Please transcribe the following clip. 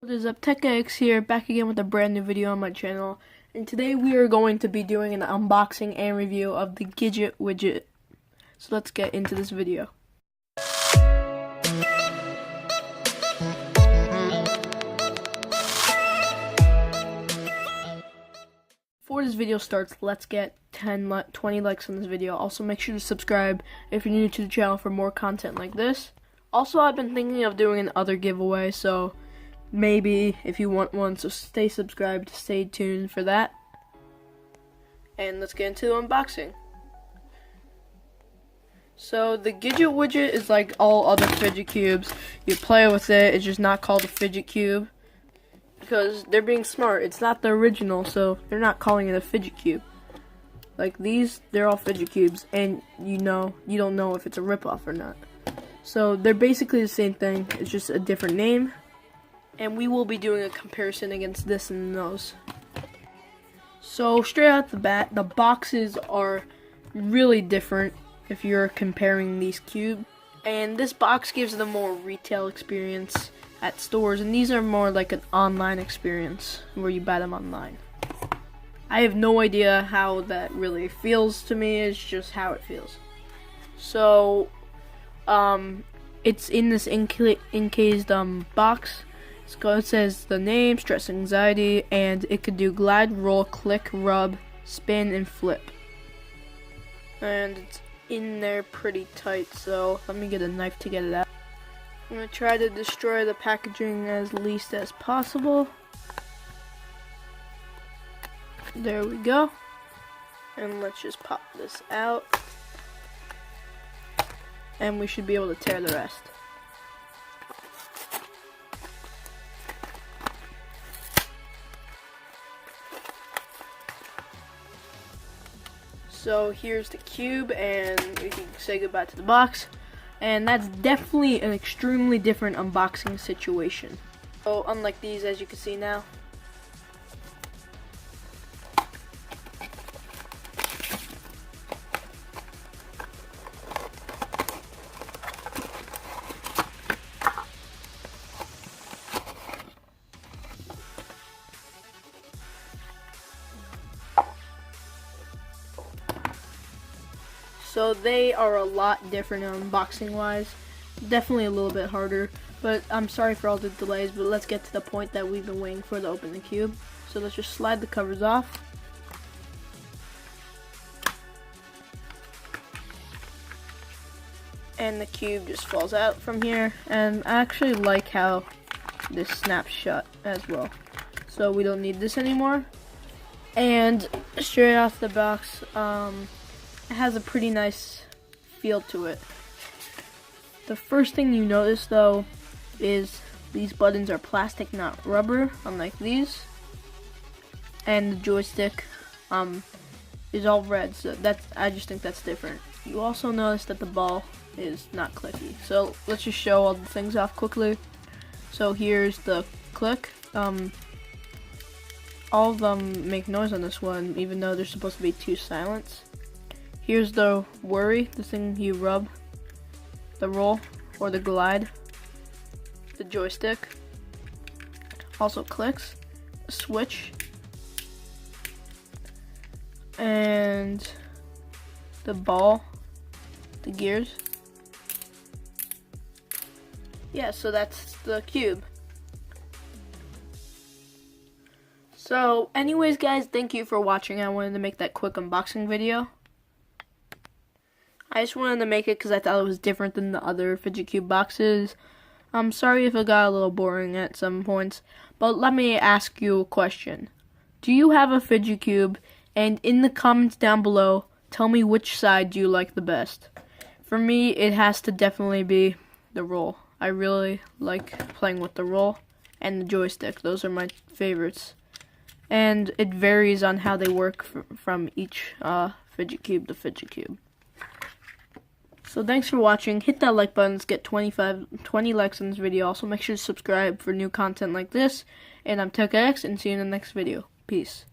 What is up, TechX here, back again with a brand new video on my channel, and today we are going to be doing an unboxing and review of the Gidget Widget. So let's get into this video. Before this video starts, let's get 20 likes on this video. Also, make sure to subscribe if you're new to the channel for more content like this. Also, I've been thinking of doing another giveaway, so maybe if you want one, so stay subscribed, stay tuned for that. And let's get into the unboxing. So the Gidget Widget is like all other fidget cubes. You play with it, it's just not called a fidget cube because they're being smart. It's not the original, so they're not calling it a fidget cube. Like these, they're all fidget cubes, and you don't know if it's a ripoff or not. So they're basically the same thing, it's just a different name. And we will be doing a comparison against this and those. So straight out the bat, the boxes are really different if you're comparing these cubes. And this box gives them more retail experience at stores, and these are more like an online experience where you buy them online. I have no idea how that really feels to me, it's just how it feels. So it's in this encased box. So it says the name, stress, anxiety, and it could do glide, roll, click, rub, spin, and flip. And it's in there pretty tight, so let me get a knife to get it out. I'm going to try to destroy the packaging as least as possible. There we go. And let's just pop this out. And we should be able to tear the rest. So here's the cube, and we can say goodbye to the box. And that's definitely an extremely different unboxing situation. So unlike these, as you can see now. So they are a lot different unboxing wise, definitely a little bit harder, but I'm sorry for all the delays, but let's get to the point that we've been waiting for to open the cube. So let's just slide the covers off. And the cube just falls out from here, and I actually like how this snaps shut as well. So we don't need this anymore. And straight off the box, it has a pretty nice feel to it. The first thing you notice though is these buttons are plastic, not rubber, unlike these. And the joystick is all red, so I just think that's different. You also notice that the ball is not clicky. So let's just show all the things off quickly. So here's the click. All of them make noise on this one, even though there's supposed to be 2 silents. Here's the worry, the thing you rub, the roll, or the glide, the joystick, also clicks, the switch, and the ball, the gears. Yeah, so that's the cube. So anyways guys, thank you for watching. I wanted to make that quick unboxing video. I just wanted to make it because I thought it was different than the other fidget cube boxes. I'm sorry if it got a little boring at some points, but let me ask you a question. Do you have a fidget cube? And in the comments down below, tell me which side do you like the best. For me, it has to definitely be the roll. I really like playing with the roll and the joystick. Those are my favorites. And it varies on how they work from each fidget cube to fidget cube. So thanks for watching. Hit that like button. Let's get 20 likes on this video. Also make sure to subscribe for new content like this. And I'm TechX, and see you in the next video. Peace.